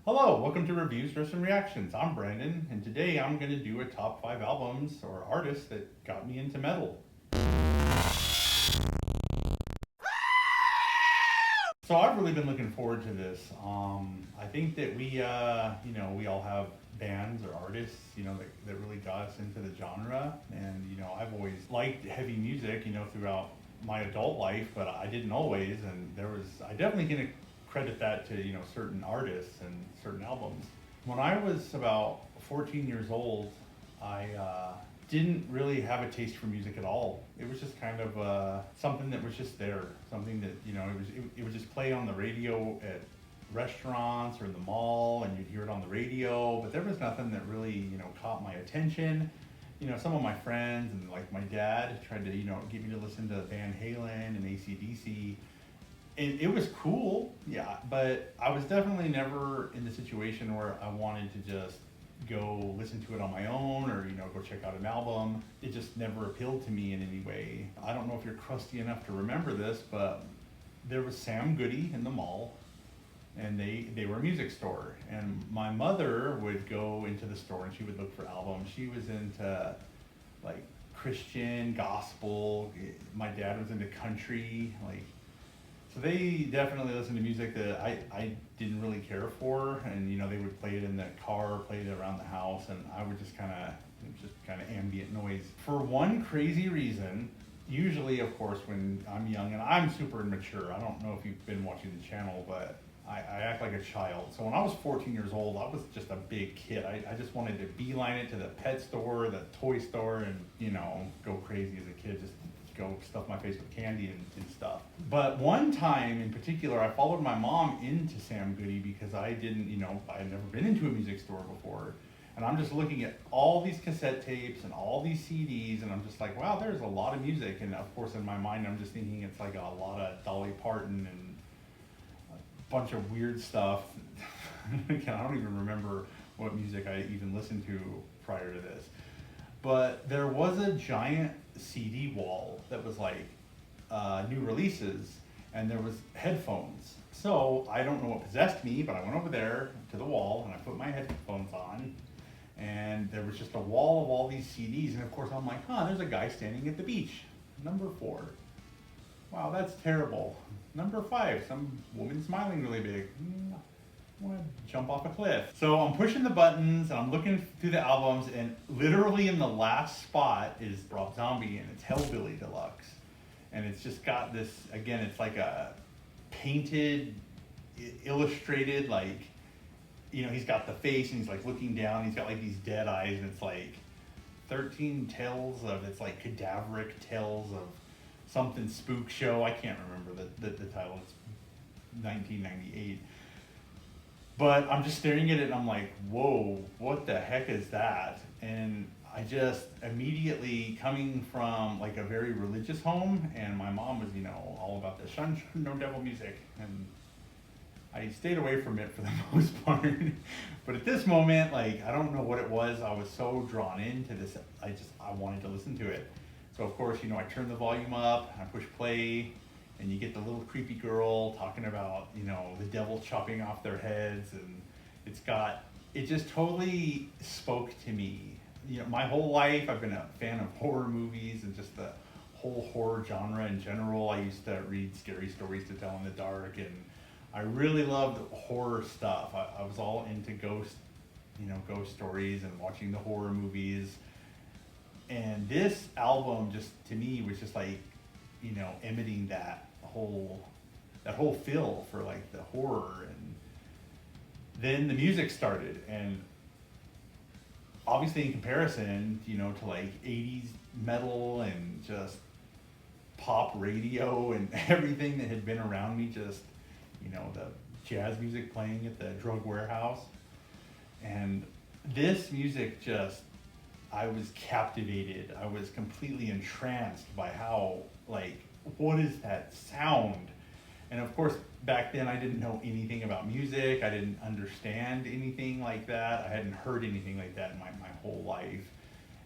Hello, welcome to Reviews, Riffs, and Reactions. I'm Brandon, and today I'm going to do a top 5 albums or artists that got me into metal. So I've really been looking forward to this. I think that we all have bands or artists, that really got us into the genre. And, I've always liked heavy music, throughout my adult life, but I didn't always. And I definitely can credit that to, certain artists and certain albums. When I was about 14 years old, I didn't really have a taste for music at all. It was just kind of something that was just there, something that it would just play on the radio at restaurants or in the mall, and you'd hear it on the radio. But there was nothing that really caught my attention. Some of my friends and like my dad tried to get me to listen to Van Halen and AC/DC. And it was cool, yeah, but I was definitely never in the situation where I wanted to just go listen to it on my own or go check out an album. It just never appealed to me in any way. I don't know if you're crusty enough to remember this, but there was Sam Goody in the mall, and they were a music store, and my mother would go into the store and she would look for albums. She was into like Christian gospel. My dad was into country, like, so they definitely listened to music that I didn't really care for, and they would play it in the car, play it around the house, and I would just kind of ambient noise. For one crazy reason, usually, of course, when I'm young, and I'm super immature. I don't know if you've been watching the channel, but I act like a child. So when I was 14 years old, I was just a big kid. I just wanted to beeline it to the pet store, the toy store, and go crazy as a kid. Just go stuff my face with candy and stuff. But one time in particular, I followed my mom into Sam Goody because I didn't, I had never been into a music store before. And I'm just looking at all these cassette tapes and all these CDs, and I'm just like, wow, there's a lot of music. And of course, in my mind, I'm just thinking it's like a lot of Dolly Parton and a bunch of weird stuff. I don't even remember what music I even listened to prior to this. But there was a giant CD wall that was like new releases, and there was headphones. So I don't know what possessed me, but I went over there to the wall and I put my headphones on, and there was just a wall of all these CDs. And of course I'm like, there's a guy standing at the beach. Number 4. Wow, that's terrible. Number 5, some woman smiling really big. I want to jump off a cliff. So I'm pushing the buttons and I'm looking through the albums, and literally in the last spot is Rob Zombie, and it's Hellbilly Deluxe. And it's just got this, again, it's like a painted, illustrated, like, he's got the face and he's like looking down, he's got like these dead eyes, and it's like 13 tales of, it's like cadaveric tales of something spook show. I can't remember the title. It's 1998. But I'm just staring at it and I'm like, whoa, what the heck is that? And I just immediately, coming from like a very religious home, and my mom was, all about the shun, no devil music. And I stayed away from it for the most part. But at this moment, like, I don't know what it was. I was so drawn into this. I wanted to listen to it. So of course, I turned the volume up, I push play, and you get the little creepy girl talking about, the devil chopping off their heads, and it just totally spoke to me. My whole life I've been a fan of horror movies and just the whole horror genre in general. I used to read scary stories to tell in the dark, and I really loved horror stuff. I was all into ghost stories and watching the horror movies. And this album just, to me, was just like, emitting that whole feel for like the horror. And then the music started, and obviously in comparison, to like 80s metal and just pop radio and everything that had been around me, just, the jazz music playing at the drug warehouse. And this music just, I was captivated. I was completely entranced by how, like, what is that sound? And of course, back then I didn't know anything about music. I didn't understand anything like that. I hadn't heard anything like that in my whole life.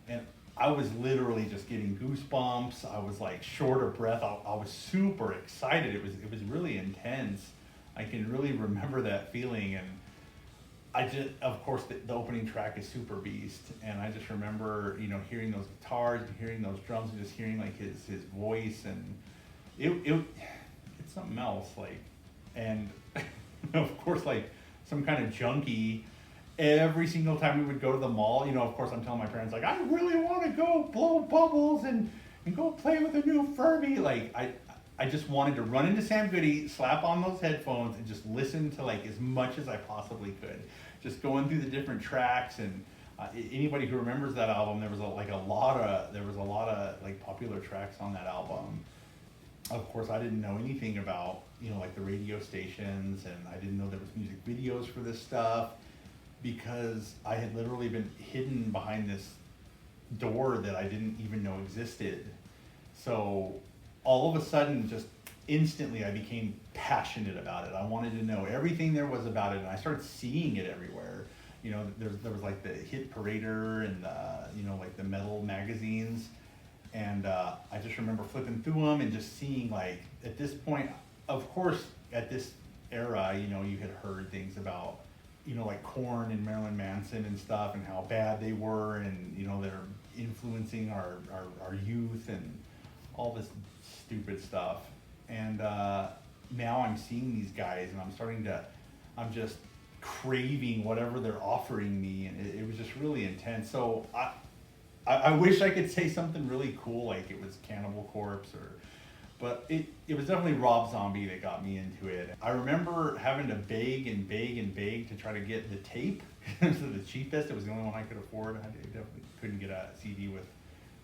And I was literally just getting goosebumps. I was like short of breath. I was super excited. It was really intense. I can really remember that feeling. And I just, of course, the opening track is Super Beast, and I just remember, hearing those guitars, and hearing those drums, and just hearing like his voice, and it's something else. Like, and of course, like some kind of junkie. Every single time we would go to the mall, of course, I'm telling my parents like, I really want to go blow bubbles and go play with a new Furby. Like, I just wanted to run into Sam Goody, slap on those headphones, and just listen to like as much as I possibly could. Just going through the different tracks, and anybody who remembers that album, there was a lot of like popular tracks on that album. Of course, I didn't know anything about like the radio stations, and I didn't know there was music videos for this stuff, because I had literally been hidden behind this door that I didn't even know existed. So all of a sudden, just instantly, I became passionate about it. I wanted to know everything there was about it, and I started seeing it everywhere. There was like the Hit Parader and like the metal magazines, and I just remember flipping through them and just seeing, like, at this point, of course, at this era, you had heard things about like Korn and Marilyn Manson and stuff, and how bad they were, and they're influencing our youth and all this stupid stuff. And now I'm seeing these guys, and I'm just craving whatever they're offering me, and it was just really intense. So I wish I could say something really cool, like it was Cannibal Corpse, but it was definitely Rob Zombie that got me into it. I remember having to beg and beg and beg to try to get the tape. It was the cheapest. It was the only one I could afford. I definitely couldn't get a CD with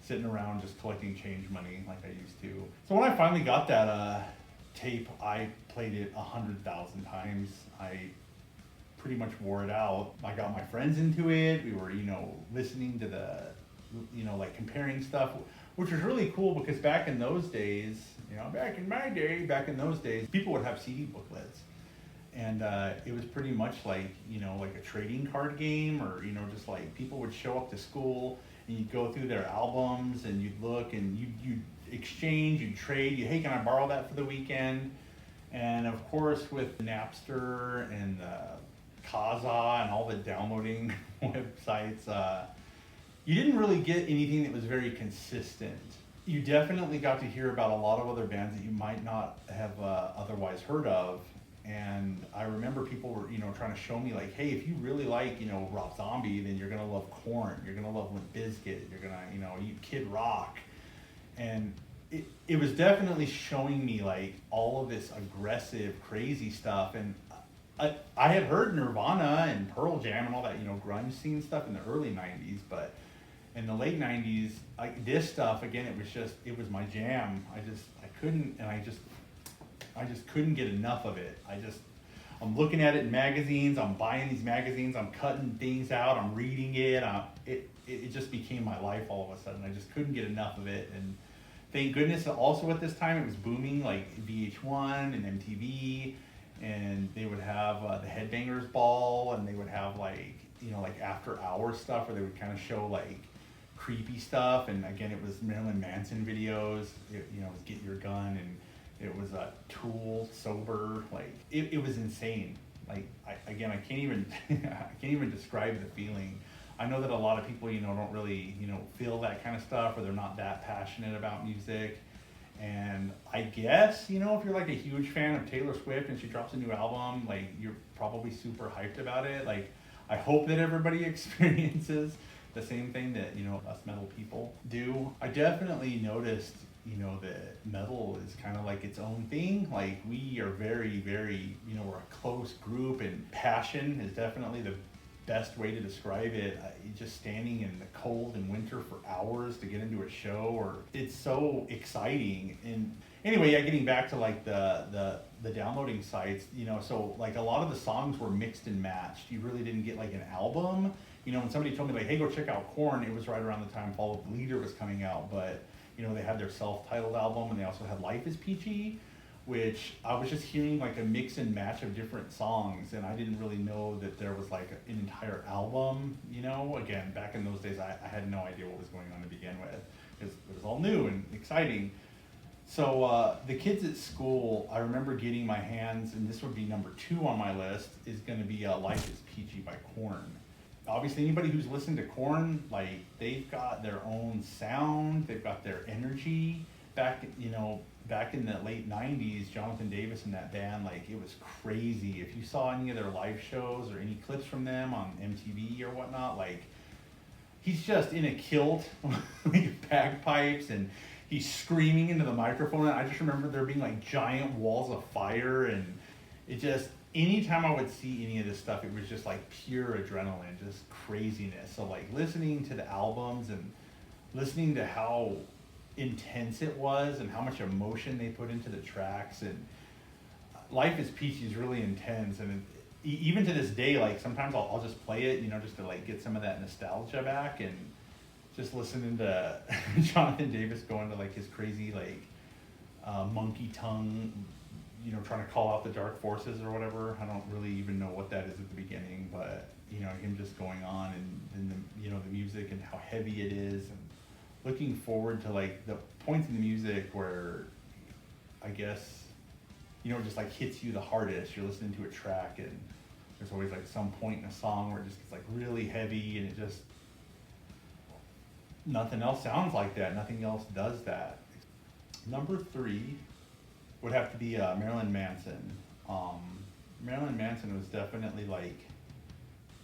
sitting around just collecting change money like I used to. So when I finally got that tape, I played it 100,000 times. I pretty much wore it out. I got my friends into it. We were, listening to the, like comparing stuff, which was really cool, because back in those days, back in those days, people would have CD booklets. And it was pretty much like, like a trading card game, or, just like people would show up to school, and you'd go through their albums, and you'd look, and you'd exchange, you'd trade, hey, can I borrow that for the weekend? And of course, with Napster and Kazaa and all the downloading websites, you didn't really get anything that was very consistent. You definitely got to hear about a lot of other bands that you might not have otherwise heard of. And I remember people were, trying to show me like, hey, if you really like, Rob Zombie, then you're gonna love Korn, you're gonna love Limp Bizkit, you're gonna, eat Kid Rock. And it was definitely showing me like all of this aggressive, crazy stuff. And I had heard Nirvana and Pearl Jam and all that, grunge scene stuff in the early 90s, but in the late 90s, this stuff, again, it was my jam. I just couldn't get enough of it. I'm looking at it in magazines, I'm buying these magazines, I'm cutting things out, I'm reading it. It just became my life all of a sudden. I just couldn't get enough of it. And thank goodness also at this time it was booming, like VH1 and MTV, and they would have the Headbangers Ball, and they would have like after hours stuff where they would kind of show like creepy stuff. And again, it was Marilyn Manson videos. It was Get Your Gun, and it was a Tool, Sober. Like it was insane. Like I can't even describe the feeling. I know that a lot of people don't really feel that kind of stuff, or they're not that passionate about music. And I guess, if you're like a huge fan of Taylor Swift and she drops a new album, like you're probably super hyped about it. Like I hope that everybody experiences the same thing that, us metal people do. I definitely noticed, that metal is kind of like its own thing. Like we are very, very, we're a close group, and passion is definitely the best way to describe it. Just standing in the cold in winter for hours to get into a show, or it's so exciting. And anyway, getting back to like the downloading sites, so like a lot of the songs were mixed and matched. You really didn't get like an album. When somebody told me like, hey, go check out Korn, it was right around the time Fall of the Leader was coming out, but they had their self-titled album, and they also had Life is Peachy, which I was just hearing like a mix and match of different songs, and I didn't really know that there was like an entire album. Again, back in those days, I had no idea what was going on to begin with, because it was all new and exciting. So the kids at school, I remember getting my hands, and this would be number 2 on my list, is going to be Life is Peachy by Korn. Obviously, anybody who's listened to Korn, like, they've got their own sound, they've got their energy. Back in the late 90s, Jonathan Davis and that band, like, it was crazy. If you saw any of their live shows or any clips from them on MTV or whatnot, like, he's just in a kilt with bagpipes, and he's screaming into the microphone. And I just remember there being like giant walls of fire, and it just, anytime I would see any of this stuff, it was just like pure adrenaline, just craziness. So like listening to the albums and listening to how intense it was and how much emotion they put into the tracks, and Life is Peachy is really intense. And even to this day, like sometimes I'll just play it, just to like get some of that nostalgia back, and just listening to Jonathan Davis go into like his crazy like monkey tongue, trying to call out the dark forces or whatever. I don't really even know what that is at the beginning, but him just going on, and the music and how heavy it is, and looking forward to like the points in the music where I guess just like hits you the hardest. You're listening to a track, and there's always like some point in a song where it just gets like really heavy, and it just, nothing else sounds like that. Nothing else does that. Number 3 would have to be Marilyn Manson. Marilyn Manson was definitely like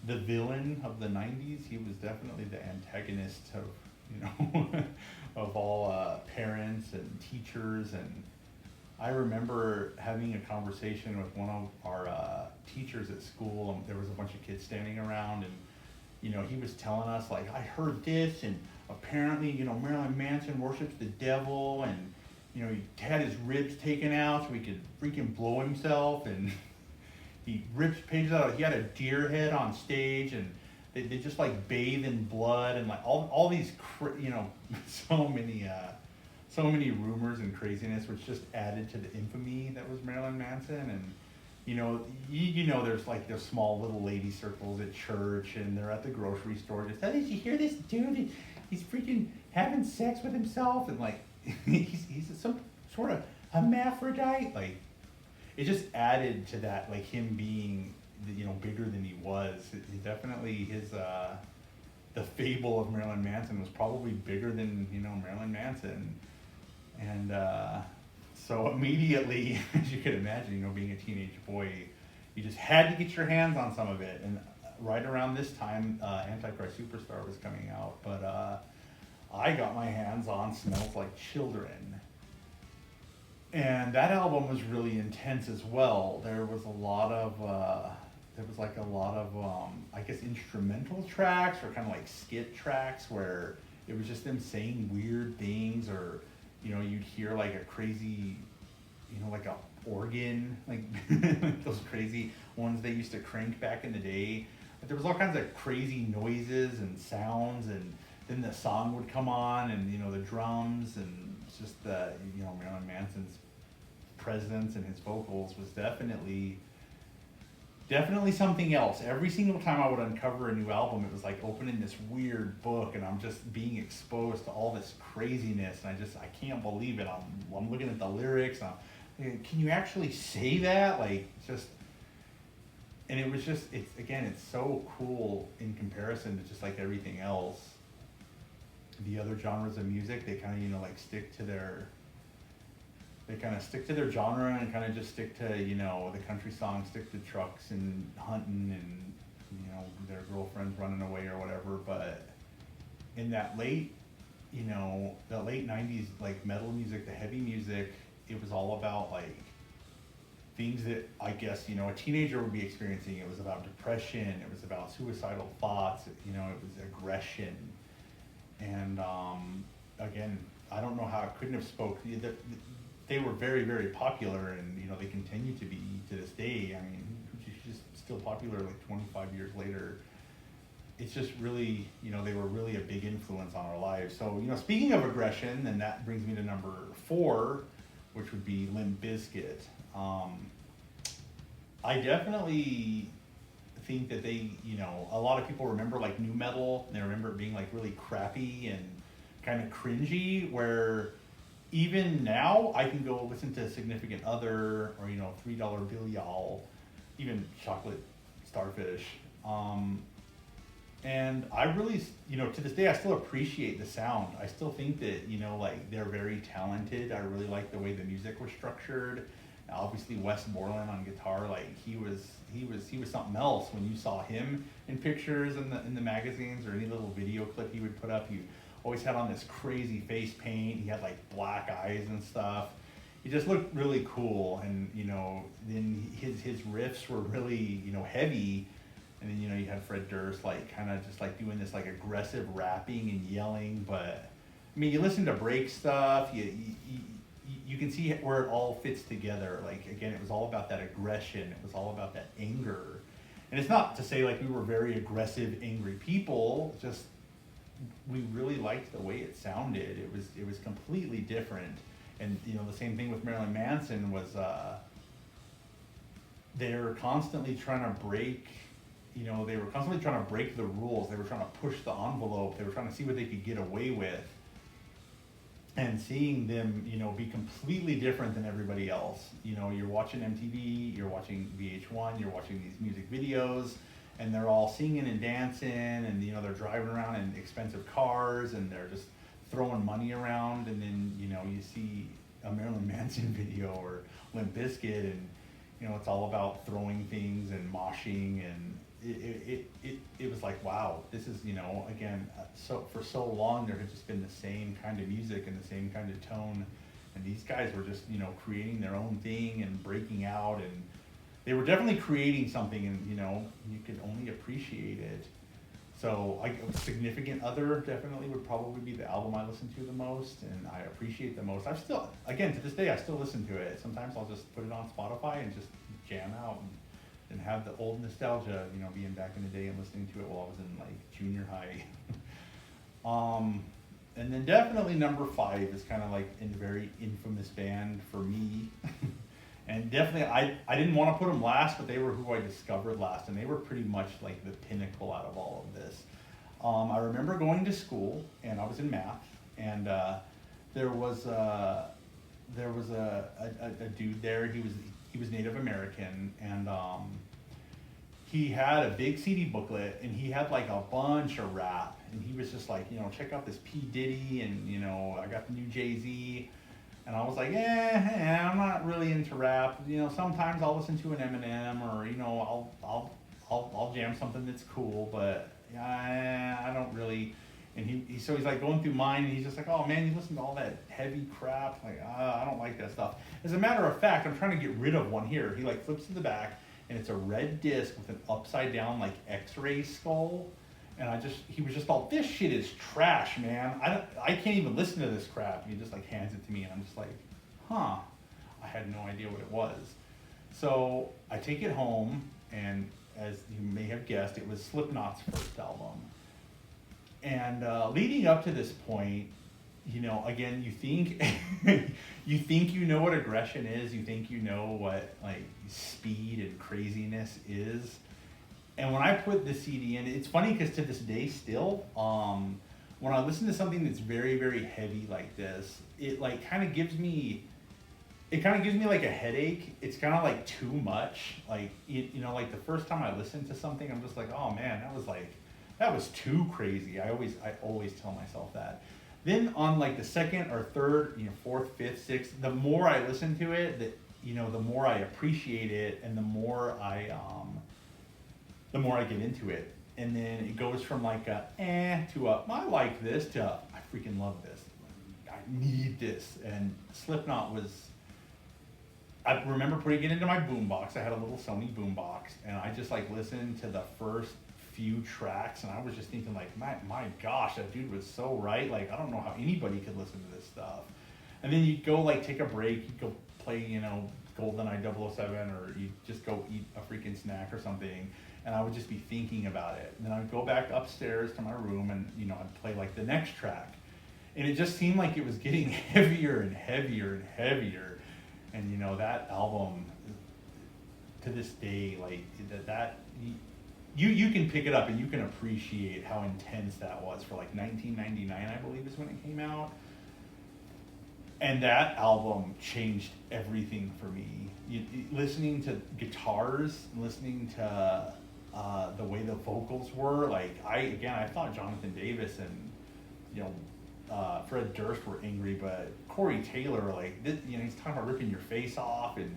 the villain of the 90s. He was definitely the antagonist of, of all parents and teachers. And I remember having a conversation with one of our teachers at school, and there was a bunch of kids standing around, and he was telling us like, I heard this, and apparently Marilyn Manson worships the devil, and he had his ribs taken out so he could freaking blow himself, and he ripped pages out. He had a deer head on stage, and they just like bathe in blood, and like all these so many rumors and craziness, which just added to the infamy that was Marilyn Manson. And there's like those small little lady circles at church, and they're at the grocery store just, oh, did you hear this dude? He's freaking having sex with himself, and like he's some sort of hermaphrodite. Like, it just added to that, like him being bigger than he was. He definitely, his the fable of Marilyn Manson was probably bigger than Marilyn Manson. And so immediately, as you could imagine, being a teenage boy, you just had to get your hands on some of it. And right around this time, Antichrist Superstar was coming out, but I got my hands on Smells Like Children. And that album was really intense as well. There was a lot of I guess instrumental tracks, or kind of like skit tracks, where it was just them saying weird things, or you'd hear like a crazy, like a organ, like those crazy ones they used to crank back in the day. But there was all kinds of crazy noises and sounds, and then the song would come on, and the drums, and just the Marilyn Manson's presence and his vocals was definitely something else. Every single time I would uncover a new album, it was like opening this weird book, and I'm just being exposed to all this craziness, and I can't believe it. I'm looking at the lyrics, and I'm, can you actually say that? Like, just, and it was just, it's so cool in comparison to just like everything else. The other genres of music, they kind of stick to their genre, and kind of just stick to the country songs, stick to trucks and hunting and their girlfriends running away or whatever. But in that late 90s, like metal music, the heavy music, it was all about like things that I guess a teenager would be experiencing. It was about depression, it was about suicidal thoughts, it was aggression. And again, I don't know how it couldn't have spoke. They were very, very popular, and they continue to be to this day. I mean, just still popular like 25 years later. It's just really, they were really a big influence on our lives. So, speaking of aggression, then that brings me to number 4, which would be Limp Bizkit. I definitely think that they, a lot of people remember like nu metal, and they remember it being like really crappy and kind of cringy, where even now, I can go listen to Significant Other or, you know, $3 Bill Y'all, even Chocolate Starfish. And I really, you know, to this day, I still appreciate the sound. I still think that, you know, like they're very talented. I really like the way the music was structured. Obviously, Wes Borland on guitar, like he was something else. When you saw him in pictures in the magazines or any little video clip he would put up, he always had on this crazy face paint. He had like black eyes and stuff. He just looked really cool, and you know, then his riffs were really, you know, heavy. And then, you know, you had Fred Durst like kind of just like doing this like aggressive rapping and yelling. But I mean, you listen to Break stuff, you can see where it all fits together. Like again, it was all about that aggression. It was all about that anger. And it's not to say like we were very aggressive, angry people. Just we really liked the way it sounded. It was completely different. And you know, the same thing with Marilyn Manson was they're constantly trying to break. You know, they were constantly trying to break the rules. They were trying to push the envelope. They were trying to see what they could get away with. And seeing them, you know, be completely different than everybody else. You know, you're watching MTV, you're watching VH1, you're watching these music videos, and they're all singing and dancing, and, you know, they're driving around in expensive cars, and they're just throwing money around. And then, you know, you see a Marilyn Manson video or Limp Bizkit, and, you know, it's all about throwing things and moshing, and it was like, wow, this is, you know, again, so for so long there had just been the same kind of music and the same kind of tone, and these guys were just, you know, creating their own thing and breaking out, and they were definitely creating something, and, you know, you could only appreciate it. So Significant Other definitely would probably be the album I listen to the most, and I appreciate the most. I've still, again, to this day, I still listen to it. Sometimes I'll just put it on Spotify and just jam out and have the old nostalgia, you know, being back in the day and listening to it while I was in like junior high. And then definitely number 5 is kind of like a very infamous band for me. And definitely, I didn't want to put them last, but they were who I discovered last, and they were pretty much like the pinnacle out of all of this. I remember going to school, and I was in math, and there was a dude there. He was Native American, and he had a big CD booklet, and he had like a bunch of rap, and he was just like, you know, check out this P. Diddy, and, you know, I got the new Jay-Z, and I was like, I'm not really into rap. You know, sometimes I'll listen to an Eminem, or, you know, I'll jam something that's cool, but I don't really. And so he's like going through mine, and he's just like, oh man, you listen to all that heavy crap. Like, I don't like that stuff. As a matter of fact, I'm trying to get rid of one here. He like flips to the back, and it's a red disc with an upside down like X-ray skull. And he was just all, this shit is trash, man. I can't even listen to this crap. And he just like hands it to me, and I'm just like, huh. I had no idea what it was. So I take it home, and as you may have guessed, it was Slipknot's first album. And leading up to this point, you know, again, you think you know what aggression is. You think you know what like speed and craziness is. And when I put the CD in, it's funny because to this day still, when I listen to something that's very, very heavy like this, it like kind of gives me like a headache. It's kind of like too much. Like, you know, like the first time I listened to something, I'm just like, oh man, that was too crazy. I always tell myself that. Then on like the second or third, you know, fourth, fifth, sixth, the more I listen to it, you know, the more I appreciate it, and the more I get into it. And then it goes from like a to a I like this to a, I freaking love this. I need this. And Slipknot was, I remember putting it into my boombox. I had a little Sony boombox, and I just like listened to the first few tracks, and I was just thinking like, my gosh, that dude was so right. Like, I don't know how anybody could listen to this stuff. And then you go like take a break, you go play, you know, GoldenEye 007, or you just go eat a freaking snack or something, and I would just be thinking about it. And then I would go back upstairs to my room, and, you know, I'd play like the next track. And it just seemed like it was getting heavier and heavier and heavier. And, you know, that album, to this day, like, you can pick it up and you can appreciate how intense that was for like 1999, I believe is when it came out. And that album changed everything for me. Listening to guitars, listening to the way the vocals were, like I thought Jonathan Davis and you know Fred Durst were angry, but Corey Taylor, like this, he's talking about ripping your face off and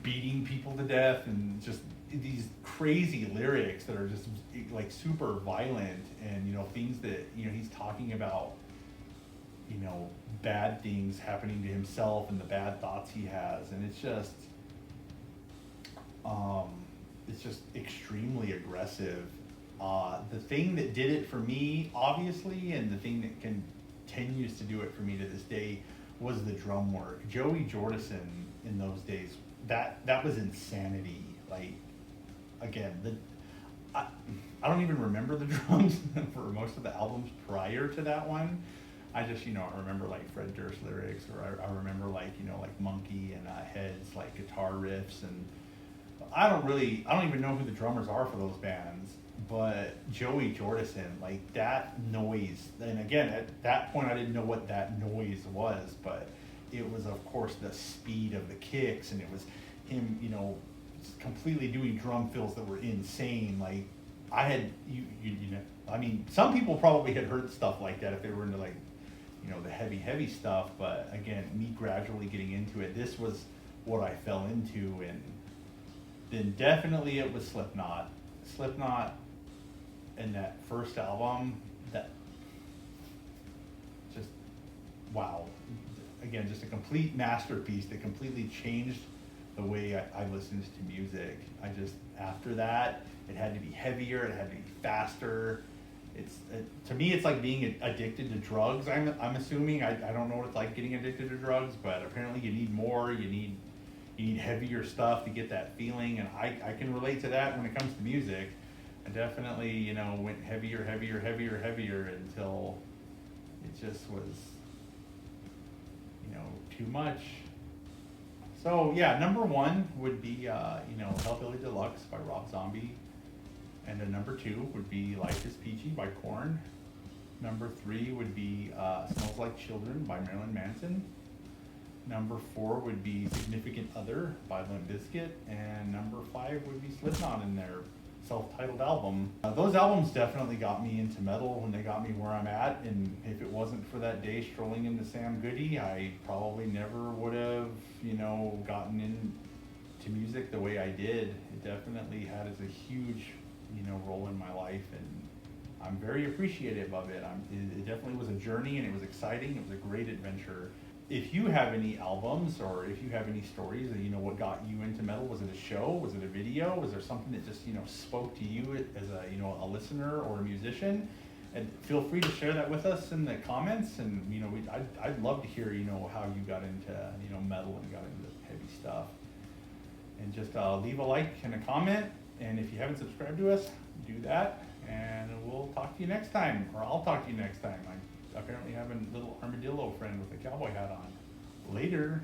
beating people to death and just these crazy lyrics that are just like super violent and things that he's talking about bad things happening to himself and the bad thoughts he has, and it's just extremely aggressive. The thing that did it for me, obviously, and the thing that continues to do it for me to this day was the drum work. Joey Jordison in those days, that was insanity. Like, again, I don't even remember the drums for most of the albums prior to that one. I just, I remember like Fred Durst lyrics, or I remember like, like Monkey and Heads, like guitar riffs, and I don't even know who the drummers are for those bands, but Joey Jordison, like that noise, and again, at that point I didn't know what that noise was, but it was of course the speed of the kicks, and it was him, completely doing drum fills that were insane. Like I had, I mean, some people probably had heard stuff like that if they were into like, the heavy stuff, but again, me gradually getting into it, this was what I fell into. And then definitely it was Slipknot and that first album, that just, wow, again, just a complete masterpiece that completely changed the way I listened to music. After that, it had to be heavier, it had to be faster. To me, it's like being addicted to drugs. I'm assuming. I don't know what it's like getting addicted to drugs, but apparently you need more. You need heavier stuff to get that feeling, and I can relate to that when it comes to music. I definitely went heavier until it just was too much. So yeah, number one would be Hellbilly Deluxe by Rob Zombie. And then number two would be Life is Peachy by Korn. Number three would be Smells Like Children by Marilyn Manson. Number four would be Significant Other by Limp Bizkit. And number five would be Slipknot in their self-titled album. Those albums definitely got me into metal when they got me where I'm at. And if it wasn't for that day strolling into Sam Goody, I probably never would have, gotten into music the way I did. It definitely had a huge role in my life, and I'm very appreciative of it. It definitely was a journey, and it was exciting. It was a great adventure. If you have any albums, or if you have any stories, and what got you into metal, was it a show? Was it a video? Was there something that just spoke to you as a listener or a musician? And feel free to share that with us in the comments. And I'd love to hear how you got into metal and got into heavy stuff. And just leave a like and a comment. And if you haven't subscribed to us, do that, and we'll talk to you next time, or I'll talk to you next time. I apparently have a little armadillo friend with a cowboy hat on. Later.